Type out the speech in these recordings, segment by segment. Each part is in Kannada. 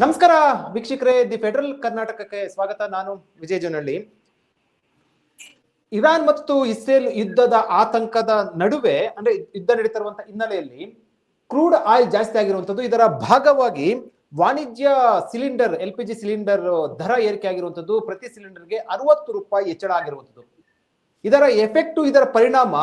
ನಮಸ್ಕಾರ ವೀಕ್ಷಕರೇ, ದಿ ಫೆಡರಲ್ ಕರ್ನಾಟಕಕ್ಕೆ ಸ್ವಾಗತ. ನಾನು ವಿಜಯ್ ಜನಹಳ್ಳಿ. ಇರಾನ್ ಮತ್ತು ಇಸ್ರೇಲ್ ಯುದ್ಧದ ಆತಂಕದ ನಡುವೆ, ಅಂದ್ರೆ ಯುದ್ಧ ನಡೀತಿರುವಂತಹ ಹಿನ್ನೆಲೆಯಲ್ಲಿ ಕ್ರೂಡ್ ಆಯಿಲ್ ಜಾಸ್ತಿ ಆಗಿರುವಂತದ್ದು, ಇದರ ಭಾಗವಾಗಿ ವಾಣಿಜ್ಯ ಸಿಲಿಂಡರ್ LPG ಸಿಲಿಂಡರ್ ದರ ಏರಿಕೆ ಆಗಿರುವಂತದ್ದು, ಪ್ರತಿ ಸಿಲಿಂಡರ್ಗೆ 60 ರೂಪಾಯಿ ಹೆಚ್ಚಳ ಆಗಿರುವಂತದ್ದು. ಇದರ ಎಫೆಕ್ಟ್, ಇದರ ಪರಿಣಾಮ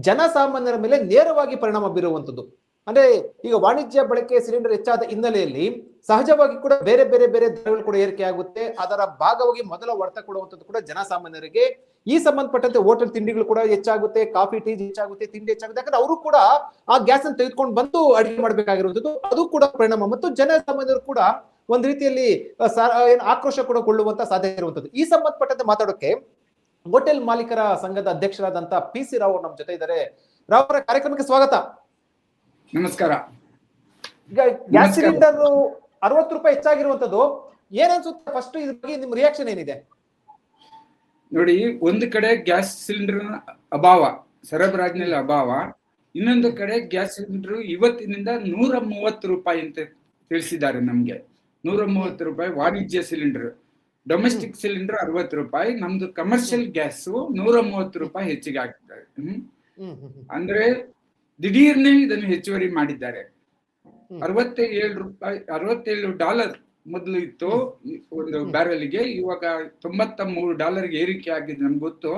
ಜನಸಾಮಾನ್ಯರ ಮೇಲೆ ನೇರವಾಗಿ ಪರಿಣಾಮ ಬೀರುವಂತದ್ದು. ಅಂದ್ರೆ ಈಗ ವಾಣಿಜ್ಯ ಬಳಕೆ ಸಿಲಿಂಡರ್ ಹೆಚ್ಚಾದ ಹಿನ್ನೆಲೆಯಲ್ಲಿ ಸಹಜವಾಗಿ ಕೂಡ ಬೇರೆ ಬೇರೆ ಬೇರೆ ದರಗಳು ಕೂಡ ಏರಿಕೆ ಆಗುತ್ತೆ. ಅದರ ಭಾಗವಾಗಿ ಮೊದಲ ಹೊಡೆತ ಕೊಡುವಂತದ್ದು ಕೂಡ ಜನಸಾಮಾನ್ಯರಿಗೆ. ಈ ಸಂಬಂಧಪಟ್ಟಂತೆ ಹೋಟೆಲ್ ತಿಂಡಿಗಳು ಕೂಡ ಹೆಚ್ಚಾಗುತ್ತೆ, ಕಾಫಿ ಟೀ ಹೆಚ್ಚಾಗುತ್ತೆ, ತಿಂಡಿ ಹೆಚ್ಚಾಗುತ್ತೆ. ಯಾಕಂದ್ರೆ ಅವರು ಕೂಡ ಆ ಗ್ಯಾಸ್ ಅನ್ನು ತೆಗೆದುಕೊಂಡು ಬಂದು ಅಡಿಗೆ ಮಾಡಬೇಕಾಗಿರುವಂತದ್ದು, ಅದು ಕೂಡ ಪರಿಣಾಮ. ಮತ್ತು ಜನಸಾಮಾನ್ಯರು ಕೂಡ ಒಂದ್ ರೀತಿಯಲ್ಲಿ ಆಕ್ರೋಶ ಕೂಡ ಕೊಳ್ಳುವಂತ ಸಾಧ್ಯತೆ ಇರುವಂತದ್ದು. ಈ ಸಂಬಂಧಪಟ್ಟಂತೆ ಮಾತಾಡೋಕೆ ಹೋಟೆಲ್ ಮಾಲೀಕರ ಸಂಘದ ಅಧ್ಯಕ್ಷರಾದಂತ PC ರಾವ್ ನಮ್ಮ ಜೊತೆ ಇದ್ದಾರೆ. ರಾವ್ ಅವರ ಕಾರ್ಯಕ್ರಮಕ್ಕೆ ಸ್ವಾಗತ. ನಮಸ್ಕಾರ. ಈಗ ಗ್ಯಾಸ್ ಸಿಲಿಂಡರ್ 60 ರೂಪಾಯಿ ಹೆಚ್ಚಾಗಿರುವಂತದ್ದು ಏನ್ ಅನ್ಸುತ್ತೆ? ಫಸ್ಟ್ ಇದ್ರ ಬಗ್ಗೆ ನಿಮ್ ರಿಯಾಕ್ಷನ್ ಏನಿದೆ? ನೋಡಿ, ಒಂದು ಕಡೆ ಗ್ಯಾಸ್ ಸಿಲಿಂಡರ್ ಅಭಾವ, ಸರಬರಾಜಿನಲ್ಲಿ ಅಭಾವ, ಇನ್ನೊಂದು ಕಡೆ ಗ್ಯಾಸ್ ಸಿಲಿಂಡರ್ ಇವತ್ತಿನಿಂದ 130 ರೂಪಾಯಿ ಅಂತ ತಿಳಿಸಿದ್ದಾರೆ ನಮ್ಗೆ. 130 ರೂಪಾಯಿ ವಾಣಿಜ್ಯ ಸಿಲಿಂಡರ್. ಡೊಮೆಸ್ಟಿಕ್ ಸಿಲಿಂಡರ್ 60 ರೂಪಾಯಿ, ನಮ್ದು ಕಮರ್ಷಿಯಲ್ ಗ್ಯಾಸ್ 130 ರೂಪಾಯಿ ಹೆಚ್ಚಿಗೆ ಆಗ್ತಿದ್ದಾರೆ. ಅಂದ್ರೆ ದಿಢೀರ್ನೆ ಇದನ್ನು ಹೆಚ್ಚುವರಿ ಮಾಡಿದ್ದಾರೆ. $67 ಮೊದಲು ಇತ್ತು ಒಂದು ಬ್ಯಾರಲ್ಗೆ, ಇವಾಗ $93 ಏರಿಕೆ ಆಗಿದೆ. ನಮ್ಗೆ ಗೊತ್ತು,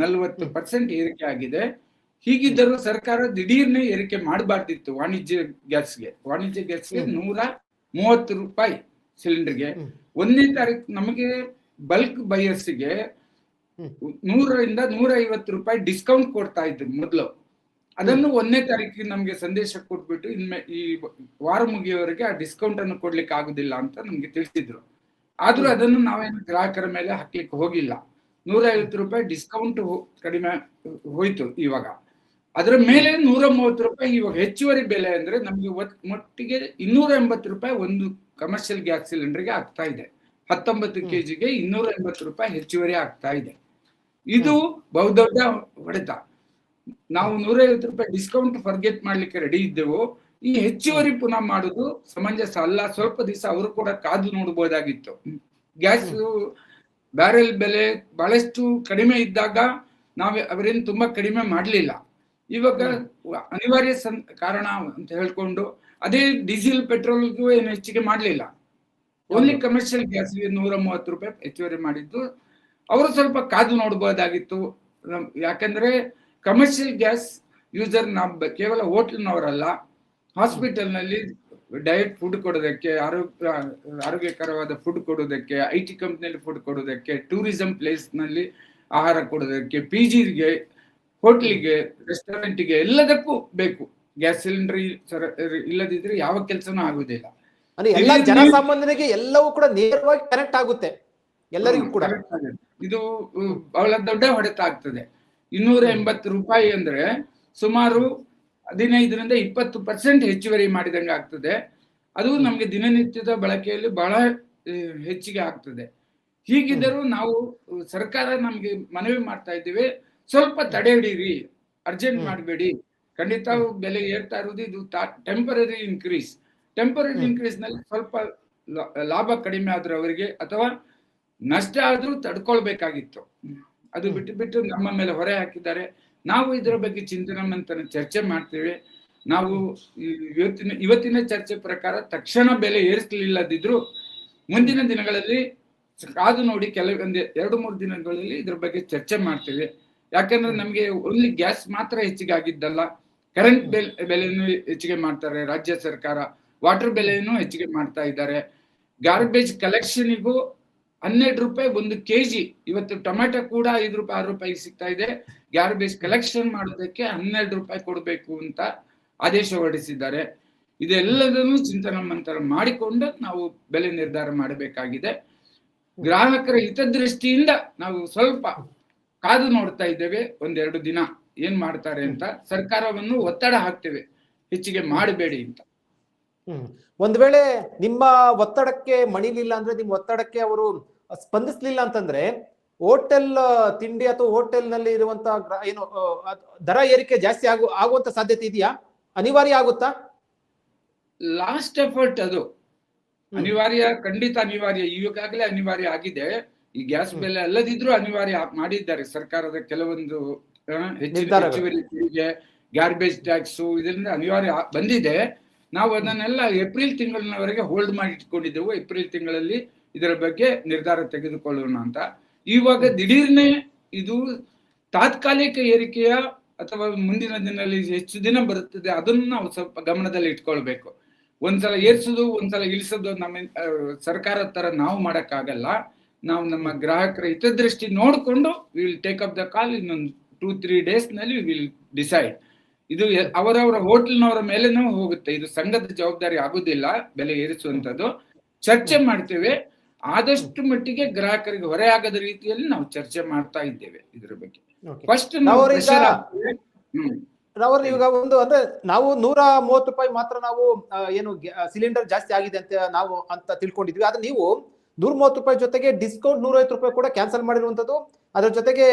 40% ಏರಿಕೆ ಆಗಿದೆ. ಹೀಗಿದ್ದರೂ ಸರ್ಕಾರ ದಿಢೀರ್ನೆ ಏರಿಕೆ ಮಾಡಬಾರ್ದಿತ್ತು ವಾಣಿಜ್ಯ ಗ್ಯಾಸ್ಗೆ. 130 ರೂಪಾಯಿ ಸಿಲಿಂಡರ್ಗೆ. 1ನೇ ತಾರೀಕು ನಮಗೆ ಬಲ್ಕ್ ಬೈಯರ್ಸ್ಗೆ 100 ರಿಂದ 150 ರೂಪಾಯಿ ಡಿಸ್ಕೌಂಟ್ ಕೊಡ್ತಾ ಇದ್ರು ಮೊದಲು. ಅದನ್ನು 1ನೇ ತಾರೀಕಿಗೆ ನಮ್ಗೆ ಸಂದೇಶ ಕೊಟ್ಬಿಟ್ಟು ಈ ವಾರ ಮುಗಿಯವರೆಗೆ ಆ ಡಿಸ್ಕೌಂಟ್ ಅನ್ನು ಕೊಡ್ಲಿಕ್ಕೆ ಆಗುದಿಲ್ಲ ಅಂತ ನಮ್ಗೆ ತಿಳಿಸಿದ್ರು. ಆದ್ರೂ ಅದನ್ನು ನಾವೇನು ಗ್ರಾಹಕರ ಮೇಲೆ ಹಾಕ್ಲಿಕ್ಕೆ ಹೋಗಿಲ್ಲ. 150 ರೂಪಾಯಿ ಡಿಸ್ಕೌಂಟ್ ಕಡಿಮೆ ಹೋಯ್ತು. ಇವಾಗ ಅದರ ಮೇಲೆ 130 ರೂಪಾಯಿ ಇವಾಗ ಹೆಚ್ಚುವರಿ ಬೆಲೆ. ಅಂದ್ರೆ ನಮ್ಗೆ ಒಟ್ಟಿಗೆ 280 ರೂಪಾಯಿ ಒಂದು ಕಮರ್ಷಿಯಲ್ ಗ್ಯಾಸ್ ಸಿಲಿಂಡರ್ಗೆ ಆಗ್ತಾ ಇದೆ. 19 kgಗೆ 280 ರೂಪಾಯಿ ಹೆಚ್ಚುವರಿ ಆಗ್ತಾ ಇದೆ. ಇದು ಬಹುದೊಡ್ಡ ಹೊಡೆತ. ನಾವು 150 ರೂಪಾಯಿ ಡಿಸ್ಕೌಂಟ್ ಫರ್ಗೆಟ್ ಮಾಡ್ಲಿಕ್ಕೆ ರೆಡಿ ಇದ್ದೆವು. ಈ ಹೆಚ್ಚುವರಿ ಪುನಃ ಮಾಡುದು ಸಮಂಜಸ ಅಲ್ಲ. ಸ್ವಲ್ಪ ದಿವಸ ಅವರು ಕೂಡ ಕಾದು ನೋಡಬಹುದಾಗಿತ್ತು. ಗ್ಯಾಸ್ ಬ್ಯಾರೆಲ್ ಬೆಲೆ ಬಹಳಷ್ಟು ಕಡಿಮೆ ಇದ್ದಾಗ ಅವರೇನು ತುಂಬಾ ಕಡಿಮೆ ಮಾಡ್ಲಿಲ್ಲ. ಇವಾಗ ಅನಿವಾರ್ಯ ಕಾರಣ ಅಂತ ಹೇಳ್ಕೊಂಡು ಅದೇ ಡೀಸೆಲ್ ಪೆಟ್ರೋಲ್ಗೂ ಏನು ಹೆಚ್ಚಿಗೆ ಮಾಡ್ಲಿಲ್ಲ. ಓನ್ಲಿ ಕಮರ್ಷಿಯಲ್ ಗ್ಯಾಸ್ಗೆ 130 ರೂಪಾಯಿ ಹೆಚ್ಚುವರಿ ಮಾಡಿದ್ದು. ಅವರು ಸ್ವಲ್ಪ ಕಾದು ನೋಡಬಹುದಾಗಿತ್ತು. ಯಾಕಂದ್ರೆ ಕಮರ್ಷಿಯಲ್ ಗ್ಯಾಸ್ ಯೂಸರ್ ಕೇವಲ ಹೋಟ್ಲ್ನವರಲ್ಲ, ಹಾಸ್ಪಿಟಲ್ ನಲ್ಲಿ ಡಯಟ್ ಫುಡ್ ಕೊಡೋದಕ್ಕೆ, ಆರೋಗ್ಯಕರವಾದ ಫುಡ್ ಕೊಡೋದಕ್ಕೆ, IT ಕಂಪ್ನಿಯಲ್ಲಿ ಫುಡ್ ಕೊಡೋದಕ್ಕೆ, ಟೂರಿಸಂ ಪ್ಲೇಸ್ ನಲ್ಲಿ ಆಹಾರ ಕೊಡೋದಕ್ಕೆ, PGಗೆ, ಹೋಟ್ಲಿಗೆ, ರೆಸ್ಟೋರೆಂಟ್ಗೆ ಎಲ್ಲದಕ್ಕೂ ಬೇಕು ಗ್ಯಾಸ್ ಸಿಲಿಂಡರ್. ಇಲ್ಲದಿದ್ರೆ ಯಾವ ಕೆಲಸನೂ ಆಗುದಿಲ್ಲ. ಎಲ್ಲ ಜನಸಾಮಾನ್ಯರಿಗೆ ಎಲ್ಲವೂ ಕೂಡ ನೇರವಾಗಿ ಕನೆಕ್ಟ್ ಆಗುತ್ತೆ ಎಲ್ಲರಿಗೂ ಕೂಡ. ಇದು ಬಹಳ ದೊಡ್ಡ ಹೊಡೆತ ಆಗ್ತದೆ. 280 ರೂಪಾಯಿ ಅಂದ್ರೆ ಸುಮಾರು 15 ರಿಂದ 20% ಹೆಚ್ಚುವರಿ ಮಾಡಿದಂಗೆ ಆಗ್ತದೆ. ಅದು ನಮ್ಗೆ ದಿನನಿತ್ಯದ ಬಳಕೆಯಲ್ಲಿ ಬಹಳ ಹೆಚ್ಚಿಗೆ ಆಗ್ತದೆ. ಹೀಗಿದ್ದರೂ ನಾವು ಸರ್ಕಾರ ನಮ್ಗೆ ಮನವಿ ಮಾಡ್ತಾ ಇದ್ದೇವೆ, ಸ್ವಲ್ಪ ತಡೆ ಹಿಡೀರಿ, ಅರ್ಜೆಂಟ್ ಮಾಡಬೇಡಿ. ಖಂಡಿತ ಬೆಲೆ ಏರ್ತಾ ಇರುವುದು ಇದು ಟೆಂಪರರಿ ಇನ್ಕ್ರೀಸ್. ಟೆಂಪರರಿ ಇನ್ಕ್ರೀಸ್ ನಲ್ಲಿ ಸ್ವಲ್ಪ ಲಾಭ ಕಡಿಮೆ ಆದ್ರೂ ಅವರಿಗೆ ಅಥವಾ ನಷ್ಟ ಆದ್ರೂ ತಡ್ಕೊಳ್ಬೇಕಾಗಿತ್ತು. ಅದು ಬಿಟ್ಟು ನಮ್ಮ ಮೇಲೆ ಹೊರೆ ಹಾಕಿದ್ದಾರೆ. ನಾವು ಇದರ ಬಗ್ಗೆ ಚಿಂತನೆ ಮಂಥನ ಚರ್ಚೆ ಮಾಡ್ತೇವೆ. ನಾವು ಇವತ್ತಿನ ಚರ್ಚೆ ಪ್ರಕಾರ ತಕ್ಷಣ ಬೆಲೆ ಏರಿಸಲಿಲ್ಲದಿದ್ರು ಮುಂದಿನ ದಿನಗಳಲ್ಲಿ ಕಾದು ನೋಡಿ ಕೆಲವೊಂದು 2-3 ದಿನಗಳಲ್ಲಿ ಇದ್ರ ಬಗ್ಗೆ ಚರ್ಚೆ ಮಾಡ್ತೇವೆ. ಯಾಕಂದ್ರೆ ನಮ್ಗೆ ಓನ್ಲಿ ಗ್ಯಾಸ್ ಮಾತ್ರ ಹೆಚ್ಚಿಗೆ ಆಗಿದ್ದಲ್ಲ, ಕರೆಂಟ್ ಬೆಲೆಯನ್ನು ಹೆಚ್ಚಿಗೆ ಮಾಡ್ತಾರೆ ರಾಜ್ಯ ಸರ್ಕಾರ, ವಾಟರ್ ಬೆಲೆಯನ್ನು ಹೆಚ್ಚಿಗೆ ಮಾಡ್ತಾ ಇದ್ದಾರೆ. ಗಾರ್ಬೇಜ್ ಕಲೆಕ್ಷನ್ಗೂ 12 ರೂಪಾಯಿ 1 kg. ಇವತ್ತು ಟೊಮೆಟೊ ಕೂಡ 5 ರೂಪಾಯಿ 6 ರೂಪಾಯಿಗೆ ಸಿಗ್ತಾ ಇದೆ. ಗ್ಯಾರ್ಬೇಜ್ ಕಲೆಕ್ಷನ್ ಮಾಡೋದಕ್ಕೆ 12 ರೂಪಾಯಿ ಕೊಡಬೇಕು ಅಂತ ಆದೇಶ ಹೊರಡಿಸಿದ್ದಾರೆ. ಇದೆಲ್ಲದನ್ನು ಚಿಂತನ ಮಂಥನ ಮಾಡಿಕೊಂಡು ನಾವು ಬೆಲೆ ನಿರ್ಧಾರ ಮಾಡಬೇಕಾಗಿದೆ. ಗ್ರಾಹಕರ ಹಿತದೃಷ್ಟಿಯಿಂದ ನಾವು ಸ್ವಲ್ಪ ಕಾದು ನೋಡ್ತಾ ಇದ್ದೇವೆ. 1-2 ದಿನ ಏನ್ ಮಾಡ್ತಾರೆ ಅಂತ ಸರ್ಕಾರವನ್ನು ಒತ್ತಡ ಹಾಕ್ತೇವೆ, ಹೆಚ್ಚಿಗೆ ಮಾಡಬೇಡಿ ಅಂತ. ಒಂದ್ ವೇಳೆ ನಿಮ್ಮ ಒತ್ತಡಕ್ಕೆ ಮಣಿಲಿಲ್ಲ ಅಂದ್ರೆ, ನಿಮ್ಮ ಒತ್ತಡಕ್ಕೆ ಅವರು ಸ್ಪಂದಿಸ್ಲಿಲ್ಲ ಅಂತಂದ್ರೆ, ಹೋಟೆಲ್ ತಿಂಡಿ ಅಥವಾ ಹೋಟೆಲ್ ನಲ್ಲಿ ಇರುವಂತಹ ಏನು ದರ ಏರಿಕೆ ಜಾಸ್ತಿ ಆಗುವಂತ ಸಾಧ್ಯತೆ ಇದೆಯಾ? ಅನಿವಾರ್ಯ ಆಗುತ್ತಾ? ಲಾಸ್ಟ್ ಎಫರ್ಟ್ ಅದು. ಅನಿವಾರ್ಯ, ಖಂಡಿತ ಅನಿವಾರ್ಯ, ಈಗಾಗಲೇ ಅನಿವಾರ್ಯ ಆಗಿದೆ. ಈ ಗ್ಯಾಸ್ ಬೆಲೆ ಅಲ್ಲದಿದ್ರೂ ಅನಿವಾರ್ಯ ಮಾಡಿದ್ದಾರೆ ಸರ್ಕಾರದ ಕೆಲವೊಂದು ಹೆಚ್ಚುವರಿ ತೆರಿಗೆ, ಗಾರ್ಬೇಜ್ ಟ್ಯಾಕ್ಸ್, ಇದರಿಂದ ಅನಿವಾರ್ಯ ಬಂದಿದೆ. ನಾವು ಅದನ್ನೆಲ್ಲ ಏಪ್ರಿಲ್ ತಿಂಗಳಿನವರೆಗೆ ಹೋಲ್ಡ್ ಮಾಡಿ ಇಟ್ಕೊಂಡಿದ್ದೆವು. ಏಪ್ರಿಲ್ ತಿಂಗಳಲ್ಲಿ ಇದರ ಬಗ್ಗೆ ನಿರ್ಧಾರ ತೆಗೆದುಕೊಳ್ಳೋಣ ಅಂತ. ಇವಾಗ ದಿಢೀರ್ನೆ ಇದು ತಾತ್ಕಾಲಿಕ ಏರಿಕೆಯ ಅಥವಾ ಮುಂದಿನ ದಿನದಲ್ಲಿ ಹೆಚ್ಚು ದಿನ ಬರುತ್ತದೆ, ಅದನ್ನು ನಾವು ಸ್ವಲ್ಪ ಗಮನದಲ್ಲಿ ಇಟ್ಕೊಳ್ಬೇಕು. ಒಂದ್ಸಲ ಏರ್ಸುದು ಒಂದ್ಸಲ ಇಳಿಸೋದು ನಮ್ಮ ಸರ್ಕಾರದ ತರ ನಾವು ಮಾಡಕ್ಕಾಗಲ್ಲ. ನಾವು ನಮ್ಮ ಗ್ರಾಹಕರ ಹಿತದೃಷ್ಟಿ ನೋಡಿಕೊಂಡು ವಿಲ್ ಟೇಕ್ ಅಪ್ ದ ಕಾಲ್. ಇನ್ನೊಂದು 2-3 days ನಲ್ಲಿ ವಿಲ್ ಡಿಸೈಡ್. ಇದು ಅವರವರ ಹೋಟೆಲ್ನವರ ಮೇಲೆನೂ ಹೋಗುತ್ತೆ. ಇದು ಸಂಘದ ಜವಾಬ್ದಾರಿ ಆಗುದಿಲ್ಲ ಬೆಲೆ ಏರಿಸುವಂತದ್ದು. ಚರ್ಚೆ ಮಾಡ್ತೇವೆ, ಆದಷ್ಟು ಮಟ್ಟಿಗೆ ಗ್ರಾಹಕರಿಗೆ ಹೊರೆ ಆಗದ ರೀತಿಯಲ್ಲಿ ನಾವು ಚರ್ಚೆ ಮಾಡ್ತಾ ಇದ್ದೇವೆ ಇದರ ಬಗ್ಗೆ. ಫಸ್ಟ್ ಈಗ ಒಂದು ಅಂದ್ರೆ ನಾವು 130 ರೂಪಾಯಿ ಮಾತ್ರ ನಾವು ಏನು ಸಿಲಿಂಡರ್ ಜಾಸ್ತಿ ಆಗಿದೆ ಅಂತ ತಿಳ್ಕೊಂಡಿದ್ವಿ. ಆದ್ರೆ ನೀವು 130 ರೂಪಾಯಿ ಜೊತೆಗೆ ಡಿಸ್ಕೌಂಟ್ 150 ರೂಪಾಯಿ ಕೂಡ ಕ್ಯಾನ್ಸಲ್ ಮಾಡಿರುವಂತದ್ದು, ಅದ್ರ ಜೊತೆಗೆ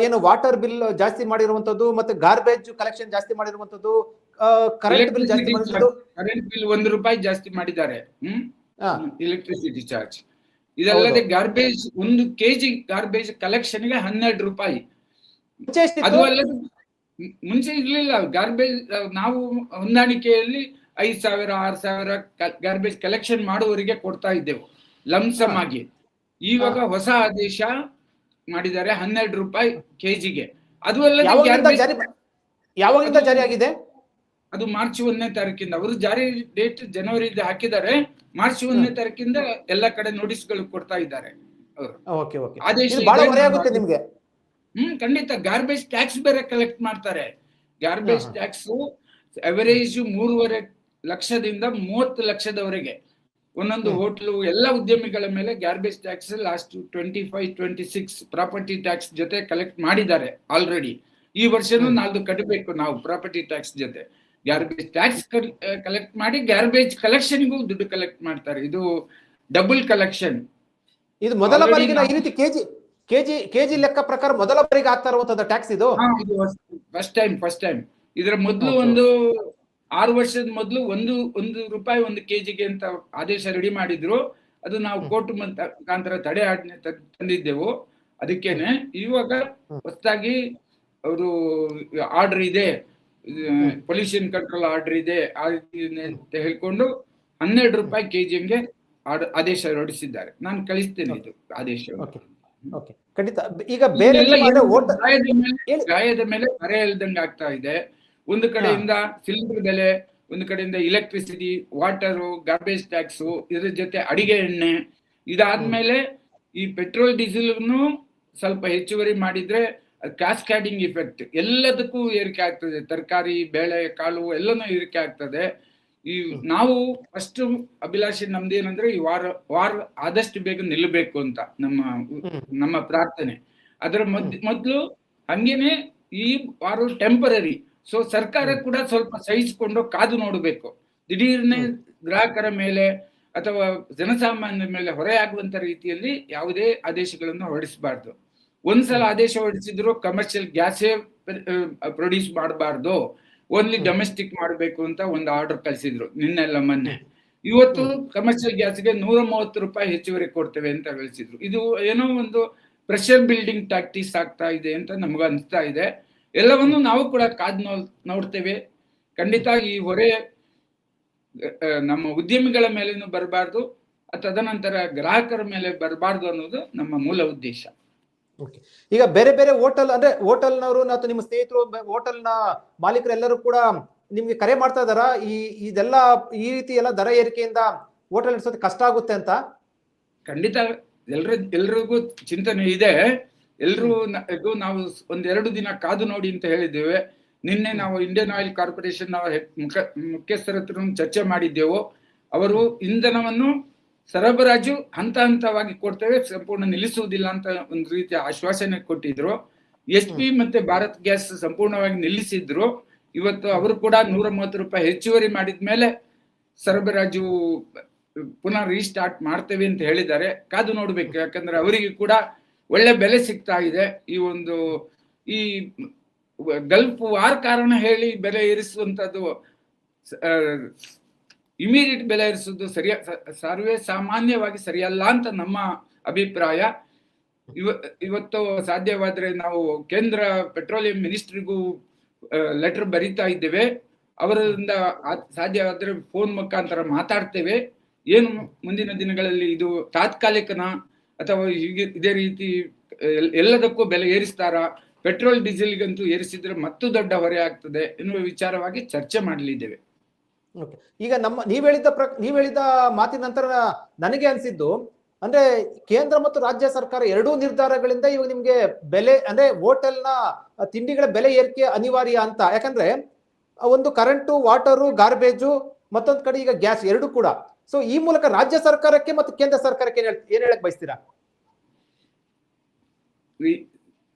ಏನು ವಾಟರ್ ಬಿಲ್ ಜಾಸ್ತಿ ಮಾಡಿರುವಂತದ್ದು, ಮತ್ತೆ ಗಾರ್ಬೇಜ್ ಕಲೆಕ್ಷನ್ ಜಾಸ್ತಿ ಮಾಡಿರುವಂತದ್ದು, ಕರೆಂಟ್ ಬಿಲ್ ಜಾಸ್ತಿ ಮಾಡಿರುವಂತದ್ದು. ಕರೆಂಟ್ ಬಿಲ್ 1 ರೂಪಾಯಿ ಜಾಸ್ತಿ ಮಾಡಿದ್ದಾರೆ, ಎಲೆಕ್ಟ್ರಿಸಿಟಿ ಚಾರ್ಜ್. ಇದಲ್ಲದೆ ಗಾರ್ಬೇಜ್ 1 kg ಗಾರ್ಬೇಜ್ ಕಲೆಕ್ಷನ್ ಗೆ 12 ರೂಪಾಯಿ. ಅದು ಅಲ್ಲದೆ ಮುಂಚೆ ಇರ್ಲಿಲ್ಲ ಗಾರ್ಬೇಜ್. ನಾವು ಹೊಂದಾಣಿಕೆಯಲ್ಲಿ 5,000 6,000 ಗಾರ್ಬೇಜ್ ಕಲೆಕ್ಷನ್ ಮಾಡುವವರಿಗೆ ಕೊಡ್ತಾ ಇದ್ದೆವು ಲಂಸಮ್ ಆಗಿ. ಇವಾಗ ಹೊಸ ಆದೇಶ ಮಾಡಿದ್ದಾರೆ 12 ರೂಪಾಯಿ ಕೆಜಿಗೆ. ಅದು ಅಲ್ಲದೆ ಯಾವಾಗಿಂದ ಜಾರಿ ಆಗಿದೆ? ಅದು ಮಾರ್ಚ್ 1ನೇ ತಾರೀಕಿಂದ. ಅವರು ಜಾರಿ ಡೇಟ್ ಜನವರಿ ಹಾಕಿದ್ದಾರೆ. ಮಾರ್ಚ್ 1ನೇ ತಾರೀಕಿಂದ ಎಲ್ಲ ಕಡೆ ನೋಟಿಸ್ಗಳು ಕೊಡ್ತಾ ಇದ್ದಾರೆ ಅವರು. ಆದೇಶ ನಿಮ್ಗೆ ಖಂಡಿತ. ಗಾರ್ಬೇಜ್ ಟ್ಯಾಕ್ಸ್ ಬೇರೆ ಕಲೆಕ್ಟ್ ಮಾಡ್ತಾರೆ. ಗಾರ್ಬೇಜ್ ಟ್ಯಾಕ್ಸ್ ಅವರೇಜ್ 3.5 ಲಕ್ಷದಿಂದ 30 ಲಕ್ಷದವರೆಗೆ ಒಂದೊಂದು ಹೋಟ್ಲು ಎಲ್ಲ ಉದ್ಯಮಿಗಳ ಮೇಲೆ garbage tax last 25-26 property tax ಜೊತೆ ಕಲೆಕ್ಟ್ ಮಾಡಿದ್ದಾರೆ ಆಲ್ರೆಡಿ. ಈ ವರ್ಷನೂ 4 ಕಟ್ಟಬೇಕು ನಾವು ಪ್ರಾಪರ್ಟಿ ಟ್ಯಾಕ್ಸ್ ಜೊತೆ. ಗಾರ್ಬೇಜ್ ಟ್ಯಾಕ್ಸ್ ಕಲೆಕ್ಟ್ ಮಾಡಿ ಗಾರ್ಬೇಜ್ ಕಲೆಕ್ಷನ್ಗೂ ದುಡ್ಡು ಕಲೆಕ್ಟ್ ಮಾಡ್ತಾರೆ. ಇದು ಡಬಲ್ ಕಲೆಕ್ಷನ್. ಇದು ಮೊದಲ ಬಾರಿಗೆ ಈ ರೀತಿ ಕೆಜಿ ಲೆಕ್ಕ ಪ್ರಕಾರ ಮೊದಲ ಬಾರಿಗೆ ಆಗ್ತಾ ಇರುವಂತದ್ದು ಟ್ಯಾಕ್ಸ್ ಇದು. First time. ಇದರ ಮೊದಲು ಒಂದು 6 ವರ್ಷದ ಮೊದಲು 1 ರೂಪಾಯಿ 1 kgಗೆ ಅಂತ ಆದೇಶ ರೆಡಿ ಮಾಡಿದ್ರು. ಅದು ನಾವು ಕೋರ್ಟ್ ಮುಖಾಂತರ ತಡೆ ಆಜ್ಞೆ ತಂದಿದ್ದೆವು. ಅದಕ್ಕೇನೆ ಇವಾಗ ಹೊಸದಾಗಿ ಅವರು ಆರ್ಡರ್ ಇದೆ, ಪೊಲ್ಯೂಷನ್ ಕಂಟ್ರೋಲ್ ಆರ್ಡರ್ ಇದೆ ಅಂತ ಹೇಳ್ಕೊಂಡು 12 ರೂಪಾಯಿ kgಗೆ ಆದೇಶ ಹೊರಡಿಸಿದ್ದಾರೆ. ನಾನು ಕಳಿಸ್ತೇನೆ ಇದು ಆದೇಶ. ಖಂಡಿತ. ಈಗ ಬೇರೆ ಗಾಯದ ಮೇಲೆ ಬರೆ ಎಲ್ದಂಗೆ ಆಗ್ತಾ ಇದೆ. ಒಂದು ಕಡೆಯಿಂದ ಸಿಲಿಂಡರ್ ಬೆಲೆ, ಒಂದು ಕಡೆಯಿಂದ ಎಲೆಕ್ಟ್ರಿಸಿಟಿ, ವಾಟರು, ಗಾರ್ಬೇಜ್ ಟ್ಯಾಕ್ಸ್, ಇದ್ರ ಜೊತೆ ಅಡಿಗೆ ಎಣ್ಣೆ. ಇದಾದ್ಮೇಲೆ ಈ ಪೆಟ್ರೋಲ್ ಡೀಸೆಲ್ ಸ್ವಲ್ಪ ಹೆಚ್ಚುವರಿ ಮಾಡಿದ್ರೆ ಕ್ಯಾಸ್ಕ್ಯಾಡಿಂಗ್ ಇಫೆಕ್ಟ್, ಎಲ್ಲದಕ್ಕೂ ಏರಿಕೆ ಆಗ್ತದೆ. ತರಕಾರಿ, ಬೇಳೆ, ಕಾಳು ಎಲ್ಲನೂ ಏರಿಕೆ ಆಗ್ತದೆ. ಈ ನಾವು ಫಸ್ಟ್ ಅಭಿಲಾಷೆ ನಮ್ದೇನಂದ್ರೆ ಈ ವಾರ ಆದಷ್ಟು ಬೇಗ ನಿಲ್ಲಬೇಕು ಅಂತ ನಮ್ಮ ಪ್ರಾರ್ಥನೆ. ಅದರ ಮೊದ್ಲು ಹಂಗೇನೆ ಈ ವಾರ ಟೆಂಪರರಿ. ಸೊ ಸರ್ಕಾರ ಕೂಡ ಸ್ವಲ್ಪ ಸಹಿಸಿಕೊಂಡು ಕಾದು ನೋಡಬೇಕು. ದಿಢೀರ್ನೆ ಗ್ರಾಹಕರ ಮೇಲೆ ಅಥವಾ ಜನಸಾಮಾನ್ಯರ ಮೇಲೆ ಹೊರೆ ಆಗುವಂತ ರೀತಿಯಲ್ಲಿ ಯಾವುದೇ ಆದೇಶಗಳನ್ನು ಹೊರಡಿಸಬಾರ್ದು. ಒಂದ್ಸಲ ಆದೇಶ ಹೊರಡಿಸಿದ್ರು ಕಮರ್ಷಿಯಲ್ ಗ್ಯಾಸೇ ಪ್ರೊಡ್ಯೂಸ್ ಮಾಡಬಾರ್ದು, ಓನ್ಲಿ ಡೊಮೆಸ್ಟಿಕ್ ಮಾಡಬೇಕು ಅಂತ ಒಂದು ಆರ್ಡರ್ ಕಳಿಸಿದ್ರು ನಿನ್ನೆಲ್ಲ ಮೊನ್ನೆ. ಇವತ್ತು ಕಮರ್ಷಿಯಲ್ ಗ್ಯಾಸ್ಗೆ 130 ರೂಪಾಯಿ ಹೆಚ್ಚುವರಿ ಕೊಡ್ತೇವೆ ಅಂತ ಕಳಿಸಿದ್ರು. ಇದು ಏನೋ ಒಂದು ಪ್ರೆಷರ್ ಬಿಲ್ಡಿಂಗ್ ಟ್ಯಾಕ್ಟಿಕ್ಸ್ ಆಗ್ತಾ ಇದೆ ಅಂತ ನಮ್ಗೆ ಅನಿಸ್ತಾ ಇದೆ. ಎಲ್ಲವನ್ನು ನಾವು ಕೂಡ ಕಾದು ನೋಡ್ತೇವೆ. ಖಂಡಿತ ಈ ಹೊರೆ ನಮ್ಮ ಉದ್ಯಮಿಗಳ ಮೇಲೇನು ಬರಬಾರ್ದು, ತದನಂತರ ಗ್ರಾಹಕರ ಮೇಲೆ ಬರಬಾರ್ದು ಅನ್ನೋದು ನಮ್ಮ ಮೂಲ ಉದ್ದೇಶ. ಈಗ ಬೇರೆ ಬೇರೆ ಹೋಟೆಲ್ನವರು ಅಥವಾ ನಿಮ್ಮ ಸ್ನೇಹಿತರು, ಹೋಟೆಲ್ನ ಮಾಲೀಕರು ಎಲ್ಲರೂ ಕೂಡ ನಿಮ್ಗೆ ಕರೆ ಮಾಡ್ತಾ ಇದಾರ ಇದೆಲ್ಲ ಈ ರೀತಿ ಎಲ್ಲ ದರ ಏರಿಕೆಯಿಂದ ಹೋಟೆಲ್ ನಡೆಸೋದು ಕಷ್ಟ ಆಗುತ್ತೆ ಅಂತ? ಖಂಡಿತ ಎಲ್ರಿಗೂ ಚಿಂತನೆ ಇದೆ. ಎಲ್ರೂ ನಾವು 1-2 ದಿನ ಕಾದು ನೋಡಿ ಅಂತ ಹೇಳಿದ್ದೇವೆ. ನಿನ್ನೆ ನಾವು ಇಂಡಿಯನ್ ಆಯಿಲ್ ಕಾರ್ಪೊರೇಷನ್ ಮುಖ್ಯಸ್ಥರ ಹತ್ರ ಚರ್ಚೆ ಮಾಡಿದ್ದೆವು. ಅವರು ಇಂಧನವನ್ನು ಸರಬರಾಜು ಹಂತ ಹಂತವಾಗಿ ಕೊಡ್ತೇವೆ, ಸಂಪೂರ್ಣ ನಿಲ್ಲಿಸುವುದಿಲ್ಲ ಅಂತ ಒಂದು ರೀತಿಯ ಆಶ್ವಾಸನೆ ಕೊಟ್ಟಿದ್ರು. SP ಮತ್ತೆ ಭಾರತ್ ಗ್ಯಾಸ್ ಸಂಪೂರ್ಣವಾಗಿ ನಿಲ್ಲಿಸಿದ್ರು. ಇವತ್ತು ಅವರು ಕೂಡ 130 ರೂಪಾಯಿ ಹೆಚ್ಚುವರಿ ಮಾಡಿದ್ಮೇಲೆ ಸರಬರಾಜು ಪುನಃ ರೀಸ್ಟಾರ್ಟ್ ಮಾಡ್ತೇವೆ ಅಂತ ಹೇಳಿದ್ದಾರೆ. ಕಾದು ನೋಡ್ಬೇಕು, ಯಾಕಂದ್ರೆ ಅವರಿಗೆ ಕೂಡ ಒಳ್ಳೆ ಬೆಲೆ ಸಿಗ್ತಾ ಇದೆ. ಈ ಗಲ್ಫ್ ವಾರ್ ಕಾರಣ ಹೇಳಿ ಬೆಲೆ ಏರಿಸುವಂತದ್ದು ಇಮಿಡಿಯೇಟ್ ಬೆಲೆ ಏರಿಸುವುದು ಸರ್ವೇ ಸಾಮಾನ್ಯವಾಗಿ ಸರಿಯಲ್ಲ ಅಂತ ನಮ್ಮ ಅಭಿಪ್ರಾಯ. ಇವತ್ತು ಸಾಧ್ಯವಾದ್ರೆ ನಾವು ಕೇಂದ್ರ ಪೆಟ್ರೋಲಿಯಂ ಮಿನಿಸ್ಟ್ರಿಗೂ ಲೆಟರ್ ಬರೀತಾ ಇದ್ದೇವೆ. ಅವರಿಂದ ಸಾಧ್ಯವಾದ್ರೆ ಫೋನ್ ಮುಖಾಂತರ ಮಾತಾಡ್ತೇವೆ. ಏನು ಮುಂದಿನ ದಿನಗಳಲ್ಲಿ ಇದು ತಾತ್ಕಾಲಿಕನ ಅಥವಾ ಹೀಗೆ ಇದೇ ರೀತಿ ಎಲ್ಲದಕ್ಕೂ ಬೆಲೆ ಏರಿಸ್ತಾರಾ, ಪೆಟ್ರೋಲ್ ಡೀಸೆಲ್ಗಂತೂ ಏರಿಸಿದ್ರೆ ಮತ್ತೂ ದೊಡ್ಡ ಹೊರೆ ಆಗ್ತದೆ ಎನ್ನುವ ವಿಚಾರವಾಗಿ ಚರ್ಚೆ ಮಾಡಲಿದ್ದೇವೆ. ಈಗ ನೀವ್ ಹೇಳಿದ ಮಾತಿನ ನಂತರ ನನಗೆ ಅನ್ಸಿದ್ದು ಅಂದ್ರೆ ಕೇಂದ್ರ ಮತ್ತು ರಾಜ್ಯ ಸರ್ಕಾರ ಎರಡೂ ನಿರ್ಧಾರಗಳಿಂದ ಇವಾಗ ನಿಮ್ಗೆ ಬೆಲೆ ಅಂದ್ರೆ ಹೋಟೆಲ್ನ ತಿಂಡಿಗಳ ಬೆಲೆ ಏರಿಕೆ ಅನಿವಾರ್ಯ ಅಂತ. ಯಾಕಂದ್ರೆ ಒಂದು ಕರೆಂಟು, ವಾಟರು, ಗಾರ್ಬೇಜು, ಮತ್ತೊಂದ್ ಕಡೆ ಈಗ ಗ್ಯಾಸ್ ಎರಡು ಕೂಡ. ಸೊ ಈ ಮೂಲಕ ರಾಜ್ಯ ಸರ್ಕಾರಕ್ಕೆ ಮತ್ತು ಕೇಂದ್ರ ಸರ್ಕಾರಕ್ಕೆ ಏನ್ ಹೇಳಕ್ ಬಯಸ್ತೀರಾ?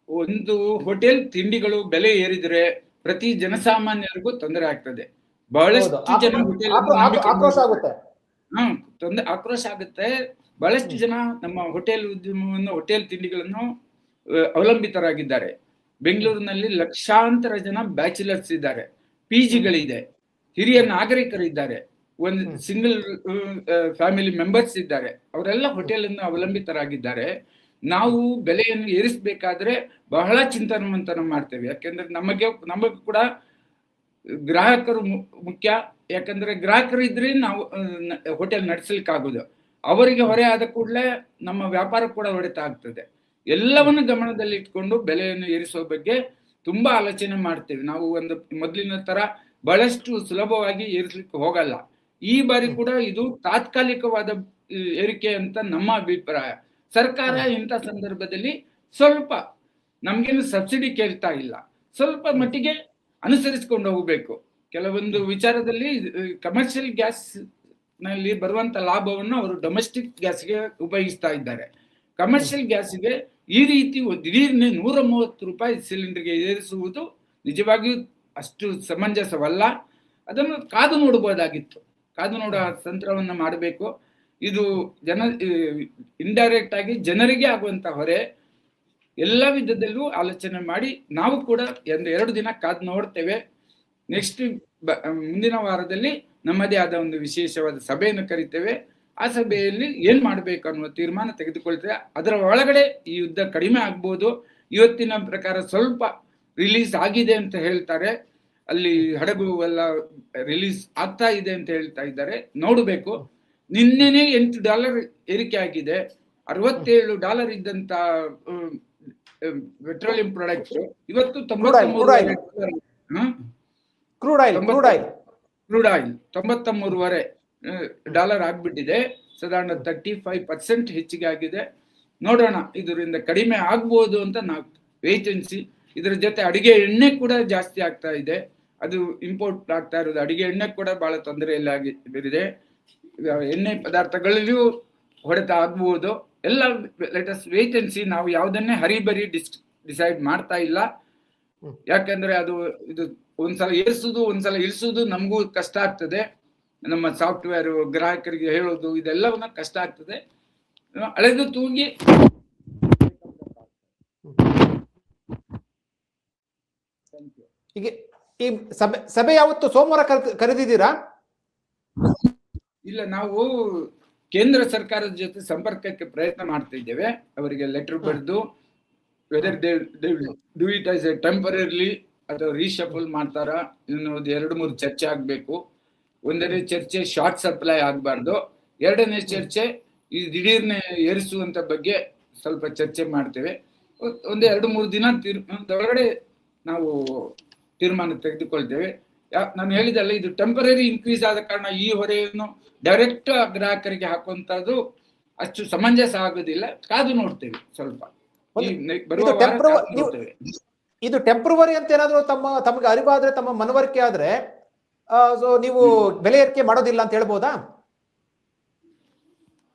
ಒಂದು ಹೋಟೆಲ್ ತಿಂಡಿಗಳು ಬೆಲೆ ಏರಿದ್ರೆ ಪ್ರತಿ ಜನಸಾಮಾನ್ಯರಿಗೂ ತೊಂದರೆ ಆಗ್ತದೆ. ಬಹಳಷ್ಟು ಜನ ಆಕ್ರೋಶ ಆಗುತ್ತೆ. ಆಕ್ರೋಶ ಆಗುತ್ತೆ. ಬಹಳಷ್ಟು ಜನ ನಮ್ಮ ಹೋಟೆಲ್ ಉದ್ಯಮವನ್ನು, ಹೋಟೆಲ್ ತಿಂಡಿಗಳನ್ನು ಅವಲಂಬಿತರಾಗಿದ್ದಾರೆ. ಬೆಂಗಳೂರಿನಲ್ಲಿ ಲಕ್ಷಾಂತರ ಜನ ಬ್ಯಾಚುಲರ್ಸ್ ಇದ್ದಾರೆ, ಪಿಜಿಗಳಿದೆ, ಹಿರಿಯ ನಾಗರಿಕರಿದ್ದಾರೆ, ಒಂದು ಸಿಂಗಲ್ ಫ್ಯಾಮಿಲಿ ಮೆಂಬರ್ಸ್ ಇದ್ದಾರೆ. ಅವರೆಲ್ಲ ಹೋಟೆಲ್ ಅನ್ನು ಅವಲಂಬಿತರಾಗಿದ್ದಾರೆ. ನಾವು ಬೆಲೆಯನ್ನು ಏರಿಸಬೇಕಾದ್ರೆ ಬಹಳ ಚಿಂತನವಂತನ ಮಾಡ್ತೇವೆ. ಯಾಕೆಂದ್ರೆ ನಮಗೆ ಕೂಡ ಗ್ರಾಹಕರು ಮುಖ್ಯ. ಯಾಕಂದ್ರೆ ಗ್ರಾಹಕರು ಇದ್ರೆ ನಾವು ಹೋಟೆಲ್ ನಡೆಸಲಿಕ್ಕಾಗೋದು. ಅವರಿಗೆ ಹೊರೆ ಆದ ಕೂಡಲೇ ನಮ್ಮ ವ್ಯಾಪಾರ ಕೂಡ ಹೊಡೆತ ಆಗ್ತದೆ. ಎಲ್ಲವನ್ನು ಗಮನದಲ್ಲಿ ಇಟ್ಕೊಂಡು ಬೆಲೆಯನ್ನು ಏರಿಸುವ ಬಗ್ಗೆ ತುಂಬಾ ಆಲೋಚನೆ ಮಾಡ್ತೇವೆ. ನಾವು ಒಂದು ಮೊದಲಿನ ತರ ಬಹಳಷ್ಟು ಸುಲಭವಾಗಿ ಏರಿಸಲಿಕ್ಕೆ ಹೋಗಲ್ಲ. ಈ ಬಾರಿ ಕೂಡ ಇದು ತಾತ್ಕಾಲಿಕವಾದ ಏರಿಕೆ ಅಂತ ನಮ್ಮ ಅಭಿಪ್ರಾಯ. ಸರ್ಕಾರ ಇಂಥ ಸಂದರ್ಭದಲ್ಲಿ ಸ್ವಲ್ಪ ನಮ್ಗೇನು ಸಬ್ಸಿಡಿ ಕೇಳ್ತಾ ಇಲ್ಲ, ಸ್ವಲ್ಪ ಮಟ್ಟಿಗೆ ಅನುಸರಿಸಿಕೊಂಡು ಹೋಗಬೇಕು. ಕೆಲವೊಂದು ವಿಚಾರದಲ್ಲಿ ಕಮರ್ಷಿಯಲ್ ಗ್ಯಾಸ್ ನಲ್ಲಿ ಬರುವಂತ ಲಾಭವನ್ನು ಅವರು ಡೊಮೆಸ್ಟಿಕ್ ಗ್ಯಾಸ್ಗೆ ಉಪಯೋಗಿಸ್ತಾ ಇದ್ದಾರೆ. ಕಮರ್ಷಿಯಲ್ ಗ್ಯಾಸ್ಗೆ ಈ ರೀತಿ ದಿಢೀರ್ನೆ 130 ರೂಪಾಯಿ ಸಿಲಿಂಡರ್ಗೆ ಏರಿಸುವುದು ನಿಜವಾಗಿಯೂ ಅಷ್ಟು ಸಮಂಜಸವಲ್ಲ. ಅದನ್ನು ಕಾದು ನೋಡಬಹುದಾಗಿತ್ತು. ಕಾದು ನೋಡುವ ತಂತ್ರವನ್ನ ಮಾಡಬೇಕು. ಇದು ಇಂಡೈರೆಕ್ಟ್ ಆಗಿ ಜನರಿಗೆ ಆಗುವಂತ ಹೊರೆ. ಎಲ್ಲ ವಿಧದಲ್ಲೂ ಆಲೋಚನೆ ಮಾಡಿ ನಾವು ಕೂಡ 2 ದಿನ ಕಾದು ನೋಡ್ತೇವೆ. ನೆಕ್ಸ್ಟ್ ಮುಂದಿನ ವಾರದಲ್ಲಿ ನಮ್ಮದೇ ಆದ ಒಂದು ವಿಶೇಷವಾದ ಸಭೆಯನ್ನು ಕರಿತೇವೆ. ಆ ಸಭೆಯಲ್ಲಿ ಏನ್ ಮಾಡ್ಬೇಕು ಅನ್ನುವ ತೀರ್ಮಾನ ತೆಗೆದುಕೊಳ್ತೇವೆ. ಅದರ ಒಳಗಡೆ ಈ ಯುದ್ಧ ಕಡಿಮೆ ಆಗ್ಬೋದು. ಇವತ್ತಿನ ಪ್ರಕಾರ ಸ್ವಲ್ಪ ರಿಲೀಸ್ ಆಗಿದೆ ಅಂತ ಹೇಳ್ತಾರೆ. ಅಲ್ಲಿ ಹಡಗು ಎಲ್ಲ ರಿಲೀಸ್ ಆಗ್ತಾ ಇದೆ ಅಂತ ಹೇಳ್ತಾ ಇದ್ದಾರೆ. ನೋಡಬೇಕು. ನಿನ್ನೆನೆ $8 ಏರಿಕೆ ಆಗಿದೆ. $67 ಇದ್ದಂತ ಪೆಟ್ರೋಲಿಯಂ ಪ್ರಾಡಕ್ಟ್ಸ್ ಇವತ್ತು ಕ್ರೂಡ್ ಆಯಿಲ್ $93.5 ಆಗ್ಬಿಟ್ಟಿದೆ. ಸಾಧಾರಣ 35% ಹೆಚ್ಚಿಗೆ ಆಗಿದೆ. ನೋಡೋಣ, ಇದರಿಂದ ಕಡಿಮೆ ಆಗ್ಬೋದು ಅಂತ ನಾವು ವೇಟ್ ಎನ್ಸಿ. ಇದರ ಜೊತೆ ಅಡಿಗೆ ಎಣ್ಣೆ ಕೂಡ ಜಾಸ್ತಿ ಆಗ್ತಾ ಇದೆ. ಅದು ಇಂಪೋರ್ಟ್ ಆಗ್ತಾ ಇರೋದು. ಅಡಿಗೆ ಎಣ್ಣೆ ಕೂಡ ಬಹಳ ತೊಂದರೆಯಲ್ಲಿ ಬಿರಿದೆ. ಎಣ್ಣೆ ಪದಾರ್ಥಗಳಲ್ಲಿಯೂ ಹೊಡೆತ ಆಗ್ಬಹುದು. ಎಲ್ಲ ಲೆಟಸ್ ವೇಟ್ ಎನ್ಸಿ. ನಾವು ಯಾವುದನ್ನೇ ಹರಿಬರಿ ಡಿಸೈಡ್ ಮಾಡ್ತಾ ಇಲ್ಲ. ಯಾಕಂದ್ರೆ ಇದು ಒಂದ್ಸಲ ಏರಿಸುದು ಒಂದ್ಸಲ ಇಳಿಸುದು ನಮಗೂ ಕಷ್ಟ ಆಗ್ತದೆ. ನಮ್ಮ ಸಾಫ್ಟ್ವೇರ್ ಗ್ರಾಹಕರಿಗೆ ಹೇಳೋದು ಇದೆಲ್ಲವನ್ನ ಕಷ್ಟ ಆಗ್ತದೆ. ಅಳೆದು ತೂಗಿ ಈಗ ಈ ಸಭೆ ಯಾವತ್ತು ಸೋಮವಾರ ಕರೆದಿದ್ದೀರಾ? ಇಲ್ಲ, ನಾವು ಕೇಂದ್ರ ಸರ್ಕಾರದ ಜೊತೆ ಸಂಪರ್ಕಕ್ಕೆ ಪ್ರಯತ್ನ ಮಾಡ್ತಾ ಇದ್ದೇವೆ. ಅವರಿಗೆ ಲೆಟರ್ ಬರೆದು whether do it as a temporary ಅಥವಾ ರೀಶಫಲ್ ಮಾಡ್ತಾರ ಇನ್ನೊಂದು 2-3 ಚರ್ಚೆ ಆಗ್ಬೇಕು. ಒಂದನೇ ಚರ್ಚೆ ಶಾರ್ಟ್ ಸಪ್ಲೈ ಆಗ್ಬಾರ್ದು. ಎರಡನೇ ಚರ್ಚೆ ಈ ದಿಢೀರ್ನೆ ಏರಿಸುವಂತ ಬಗ್ಗೆ ಸ್ವಲ್ಪ ಚರ್ಚೆ ಮಾಡ್ತೇವೆ. ಒಂದು 2-3 ದಿನ ಒಳಗಡೆ ನಾವು ತೀರ್ಮಾನ ತೆಗೆದುಕೊಳ್ತೇವೆ. ನಾನು ಹೇಳಿದಲ್ಲ, ಇದು ಟೆಂಪರರಿ ಇನ್ಕ್ರೀಸ್ ಆದ ಕಾರಣ ಈ ಹೊರೆಯನ್ನು ಡೈರೆಕ್ಟ್ ಗ್ರಾಹಕರಿಗೆ ಹಾಕುವಂತದ್ದು ಅಷ್ಟು ಸಮಂಜಸ ಆಗೋದಿಲ್ಲ. ಕಾದು ನೋಡ್ತೇವೆ ಸ್ವಲ್ಪ. ಇದು ಟೆಂಪರರಿ ಅಂತ ಏನಾದ್ರು ತಮಗೆ ಅರಿವಾದ್ರೆ, ತಮ್ಮ ಮನವರಿಕೆ ಆದ್ರೆ ನೀವು ಬೆಲೆ ಏರಿಕೆ ಮಾಡೋದಿಲ್ಲ ಅಂತ ಹೇಳ್ಬೋದಾ?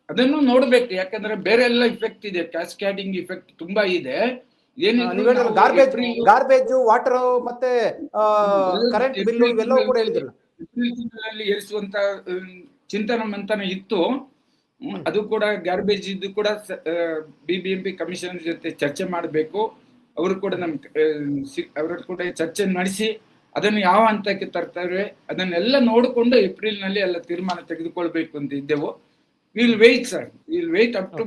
ಅದನ್ನು ನೋಡ್ಬೇಕು. ಯಾಕಂದ್ರೆ ಬೇರೆ ಎಲ್ಲ ಇಫೆಕ್ಟ್ ಇದೆ, ಕ್ಯಾಸ್ಕ್ಯಾಡಿಂಗ್ ಇಫೆಕ್ಟ್ ತುಂಬಾ ಇದೆ. ಗಾರ್ಬೇಜ್, ವಾಟರ್ ಮತ್ತೆ ಕರೆಂಟ್ ಬಿಲ್ ಇವೆಲ್ಲವೂ ಕೂಡ ಹೇಳಿದ್ರಲ್ಲ. ಏರಿಸುವಂತ ಚಿಂತನ ಮಂಥನ ಇತ್ತು. ಅದು ಕೂಡ ಗಾರ್ಬೇಜ್ ಇದು ಕೂಡ BBMP ಕಮಿಷನ್ ಜೊತೆ ಚರ್ಚೆ ಮಾಡಬೇಕು. ಅವರು ಕೂಡ ಅವ್ರ ಕೂಡ ಚರ್ಚೆ ನಡೆಸಿ ಅದನ್ನು ಯಾವ ಹಂತಕ್ಕೆ ತರ್ತಾರೆ ಅದನ್ನೆಲ್ಲ ನೋಡಿಕೊಂಡು ಏಪ್ರಿಲ್ ನಲ್ಲಿ ಎಲ್ಲ ತೀರ್ಮಾನ ತೆಗೆದುಕೊಳ್ಬೇಕು ಅಂತ ಇದ್ದೆವು. Will wait sir, will wait up to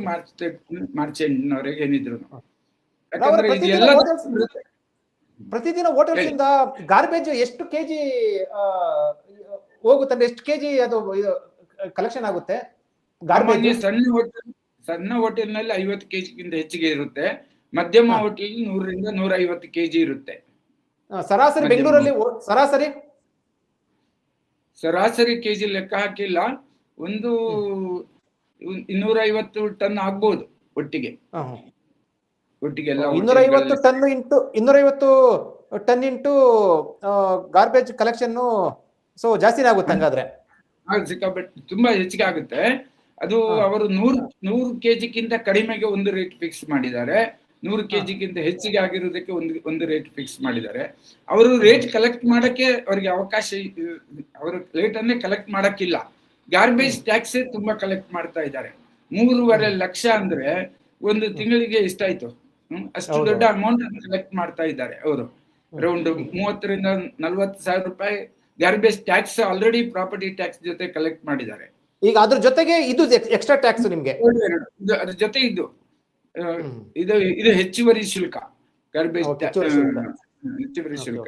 March ಎಂಡ್ನವರೆಗೆ ಏನಿದ್ರು. ಯಾಕಂದ್ರೆ ಇದೆಲ್ಲ ಪ್ರತಿದಿನ ಹೋಟೆಲ್ಸ್ ಇಂದ ಗಾರ್ಬೇಜ್ ಎಷ್ಟು ಕೆಜಿ ಹೋಗುತ್ತೆ, ಎಷ್ಟು ಕೆಜಿ ಅದು ಕಲೆಕ್ಷನ್ ಆಗುತ್ತೆ ಗಾರ್ಬೇಜ್? ಸಣ್ಣ ಹೋಟೆಲ್ ನಲ್ಲಿ 50 kgಗಿಂತ ಹೆಚ್ಚಿಗೆ ಇರುತ್ತೆ. ಮಧ್ಯಮ ಹೋಟೆಲ್ 100 ರಿಂದ 150 kg ಇರುತ್ತೆ. ಸರಾಸರಿ ಬೆಂಗಳೂರಲ್ಲಿ ಸರಾಸರಿ ಕೆಜಿ ಲೆಕ್ಕ ಹಾಕಿಲ್ಲ, ಒಂದು 250 ಟನ್ ಆಗ್ಬಹುದು ಒಟ್ಟಿಗೆ. ಎಲ್ಲ 250 ton into garbage collection, so ಜಾಸ್ತಿನೇ ಆಗುತ್ತೆ ಹಂಗಾದ್ರೆ. ಸಿಕ್ಕಾಪಟ್ಟೆ ತುಂಬಾ ಹೆಚ್ಚಿಗೆ ಆಗುತ್ತೆ ಅದು. ಅವರು 100 kgಕ್ಕಿಂತ ಕಡಿಮೆಗೆ ಒಂದು ರೇಟ್ ಫಿಕ್ಸ್ ಮಾಡಿದ್ದಾರೆ, 100 kgಕ್ಕಿಂತ ಹೆಚ್ಚಿಗೆ ಆಗಿರೋದಕ್ಕೆ ಒಂದು ರೇಟ್ ಫಿಕ್ಸ್ ಮಾಡಿದ್ದಾರೆ. ಅವರು ರೇಟ್ ಕಲೆಕ್ಟ್ ಮಾಡಕ್ಕೆ ಅವರಿಗೆ ಅವಕಾಶ, ಅವರು ರೇಟ್ ಅನ್ನೇ ಕಲೆಕ್ಟ್ ಮಾಡಕ್ಕಿಲ್ಲ. ಗಾರ್ಬೇಜ್ ಟ್ಯಾಕ್ಸ್ ತುಂಬಾ ಕಲೆಕ್ಟ್ ಮಾಡ್ತಾ ಇದ್ದಾರೆ. 3.5 ಲಕ್ಷ ಅಂದ್ರೆ ಒಂದು ತಿಂಗಳಿಗೆ ಎಷ್ಟಾಯ್ತು? ಅಷ್ಟು ದೊಡ್ಡ ಅಮೌಂಟ್ ಕಲೆಕ್ಟ್ ಮಾಡ್ತಾ ಇದ್ದಾರೆ ಅವರು. ಅರೌಂಡ್ 30 ರಿಂದ 40 ಸಾವಿರ ರೂಪಾಯಿ garbage tax already property tax ಜೊತೆ ಕಲೆಕ್ಟ್ ಮಾಡಿದ್ದಾರೆ. ಈಗ ಅದ್ರ ಜೊತೆಗೆ ಇದು ಎಕ್ಸ್ಟ್ರಾ ಟ್ಯಾಕ್ಸ್ ನಿಮ್ಗೆ, ಅದ್ರ ಜೊತೆ ಇದು ಹೆಚ್ಚುವರಿ ಶುಲ್ಕ, ಗಾರ್ಬೇಜ್ ಹೆಚ್ಚುವರಿ ಶುಲ್ಕ.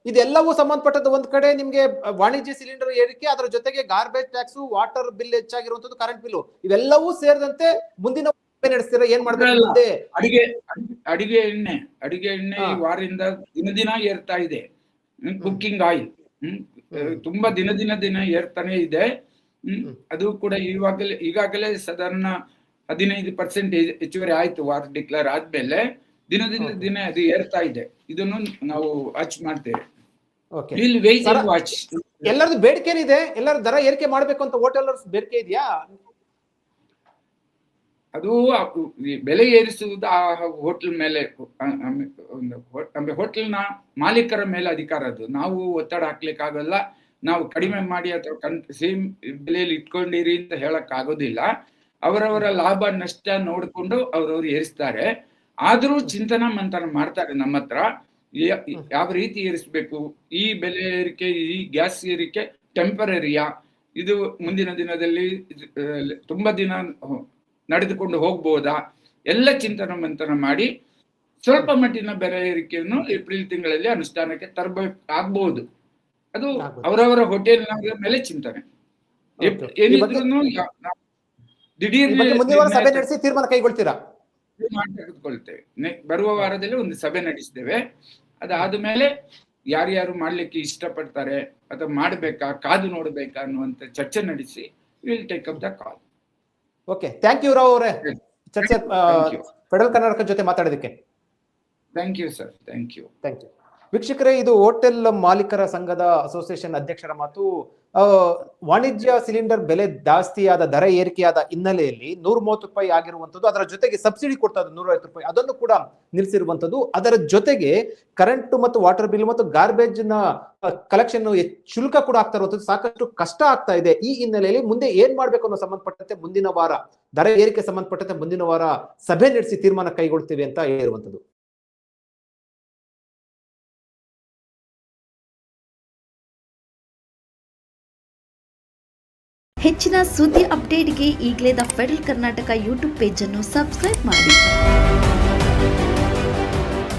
ಇದೆಲ್ಲವೂ ಸಂಬಂಧಪಟ್ಟದ್ದು ಒಂದ್ ಕಡೆ ನಿಮ್ಗೆ ವಾಣಿಜ್ಯ ಸಿಲಿಂಡರ್ ಏರಿಕೆ, ಅದರ ಜೊತೆಗೆ ಗಾರ್ಬೇಜ್ ಟ್ಯಾಕ್ಸ್, ವಾಟರ್ ಬಿಲ್ ಹೆಚ್ಚಾಗಿರುವಂತದ್ದು, ಕರೆಂಟ್ ಬಿಲ್, ಇವೆಲ್ಲವೂ ಸೇರಿದಂತೆ ಮುಂದಿನ ನಡೆಸ್ತೀರಾ? ಏನ್ ಮಾಡ್ಬೇಕು? ಅಡಿಗೆ ಎಣ್ಣೆ ಈ ವಾರದಿಂದ ದಿನ ಏರ್ತಾ ಇದೆ. ಕುಕ್ಕಿಂಗ್ ಆಯಿಲ್ ತುಂಬಾ ದಿನ ಏರ್ತಾನೆ ಇದೆ. ಅದು ಕೂಡ ಈಗಾಗಲೇ ಸಾಧಾರಣ 15% ಹೆಚ್ಚುವರಿ ಆಯ್ತು ವಾರ್ ಡಿಕ್ಲೇರ್ ಆದ್ಮೇಲೆ. ದಿನ ಅದು ಏರ್ತಾ ಇದೆ. ಇದನ್ನು ನಾವು ವಾಚ್ ಮಾಡ್ತೇವೆ. ಎಲ್ಲರದ್ದು ಬೇಡಿಕೆ ಇದೆ, ಎಲ್ಲರ ದರ ಏರಿಕೆ ಮಾಡ್ಬೇಕು ಅಂತ ಹೋಟೆಲರ್ಸ್ ಬೇಡಿಕೆ ಇದೆಯಾ? ಅದು ಬೆಲೆ ಏರಿಸುವುದು ಆ ಹೋಟೆಲ್ ಮೇಲೆ, ಹೋಟೆಲ್ನ ಮಾಲೀಕರ ಮೇಲೆ ಅಧಿಕಾರ. ಅದು ನಾವು ಒತ್ತಡ ಹಾಕ್ಲಿಕ್ಕಾಗಲ್ಲ. ನಾವು ಕಡಿಮೆ ಮಾಡಿ ಅಥವಾ ಸೇಮ್ ಬೆಲೆಯಲ್ಲಿ ಇಟ್ಕೊಂಡಿರಿ ಅಂತ ಹೇಳಕ್ ಆಗೋದಿಲ್ಲ. ಅವರವರ ಲಾಭ ನಷ್ಟ ನೋಡಿಕೊಂಡು ಅವ್ರವ್ರು ಏರಿಸ್ತಾರೆ. ಆದ್ರೂ ಚಿಂತನ ಮಂಥನ ಮಾಡ್ತಾರೆ ನಮ್ಮ ಹತ್ರ, ಯಾವ ರೀತಿ ಏರಿಸ್ಬೇಕು, ಈ ಬೆಲೆ ಏರಿಕೆ, ಈ ಗ್ಯಾಸ್ ಏರಿಕೆ ಟೆಂಪರರಿಯಾ, ಇದು ಮುಂದಿನ ದಿನದಲ್ಲಿ ತುಂಬಾ ದಿನ ನಡೆದುಕೊಂಡು ಹೋಗ್ಬೋದಾ, ಎಲ್ಲ ಚಿಂತನ ಮಂಥನ ಮಾಡಿ ಸ್ವಲ್ಪ ಮಟ್ಟಿನ ಬೆಲೆ ಏರಿಕೆಯನ್ನು ಏಪ್ರಿಲ್ ತಿಂಗಳಲ್ಲಿ ಅನುಷ್ಠಾನಕ್ಕೆ ತರಬೇಕಾಗಬಹುದು. ಅದು ಅವರವರ ಹೋಟೆಲ್ ಮೇಲೆ ಚಿಂತನೆ. ಏನಿದ್ರು ದಿಢೀರ್ ಸಭೆ ನಡೆಸಿ ತೀರ್ಮಾನ ಕೈಗೊಳ್ತೀರಾ? ತೆಗೆದುಕೊಳ್ತೇವೆ. ಬರುವ ವಾರದಲ್ಲಿ ಒಂದು ಸಭೆ ನಡೆಸ್ತೇವೆ. ಅದಾದ ಮೇಲೆ ಯಾರ್ಯಾರು ಮಾಡ್ಲಿಕ್ಕೆ ಇಷ್ಟಪಡ್ತಾರೆ ಅಥವಾ ಮಾಡ್ಬೇಕಾ, ಕಾದು ನೋಡ್ಬೇಕಾ ಅನ್ನುವಂತ ಚರ್ಚೆ ನಡೆಸಿ will take up the call. Okay, thank you Rao ಅವರೇ, ಚರ್ಚೆ ಫೆಡರಲ್ ಕರ್ನಾಟಕ ಜೊತೆ ಮಾತಾಡೋದಕ್ಕೆ. Thank you sir, thank you. ವೀಕ್ಷಕರೇ, ಇದು ಹೋಟೆಲ್ ಮಾಲೀಕರ ಸಂಘದ ಅಸೋಸಿಯೇಷನ್ ಅಧ್ಯಕ್ಷರ ಮಾತು. ವಾಣಿಜ್ಯ ಸಿಲಿಂಡರ್ ಬೆಲೆ ಜಾಸ್ತಿಯಾದ, ದರ ಏರಿಕೆಯಾದ ಹಿನ್ನೆಲೆಯಲ್ಲಿ 130 ರೂಪಾಯಿ ಆಗಿರುವಂತದ್ದು, ಅದರ ಜೊತೆಗೆ ಸಬ್ಸಿಡಿ ಕೊಡ್ತಾ ಇದ್ದು 150 ರೂಪಾಯಿ, ಅದನ್ನು ಕೂಡ ನಿಲ್ಲಿಸಿರುವಂತದ್ದು. ಅದರ ಜೊತೆಗೆ ಕರೆಂಟ್ ಮತ್ತು ವಾಟರ್ ಬಿಲ್ ಮತ್ತು ಗಾರ್ಬೇಜ್ ನ ಕಲೆಕ್ಷನ್ ಶುಲ್ಕ ಕೂಡ ಆಗ್ತಾ ಇರುವಂತದ್ದು. ಸಾಕಷ್ಟು ಕಷ್ಟ ಆಗ್ತಾ ಇದೆ. ಈ ಹಿನ್ನೆಲೆಯಲ್ಲಿ ಮುಂದೆ ಏನ್ ಮಾಡ್ಬೇಕು ಅನ್ನೋ ಸಂಬಂಧಪಟ್ಟಂತೆ ಮುಂದಿನ ವಾರ, ದರ ಏರಿಕೆ ಸಂಬಂಧಪಟ್ಟಂತೆ ಮುಂದಿನ ವಾರ ಸಭೆ ನಡೆಸಿ ತೀರ್ಮಾನ ಕೈಗೊಳ್ತೀವಿ ಅಂತ ಹೇಳಿರುವಂತದ್ದು. ಹೆಚ್ಚಿನ ಸುದ್ದಿ ಅಪ್ಡೇಟ್ಗೆ ಈಗಲೇ the federal Karnataka YouTube page ಅನ್ನು ಸಬ್ಸ್ಕ್ರೈಬ್ ಮಾಡಿ.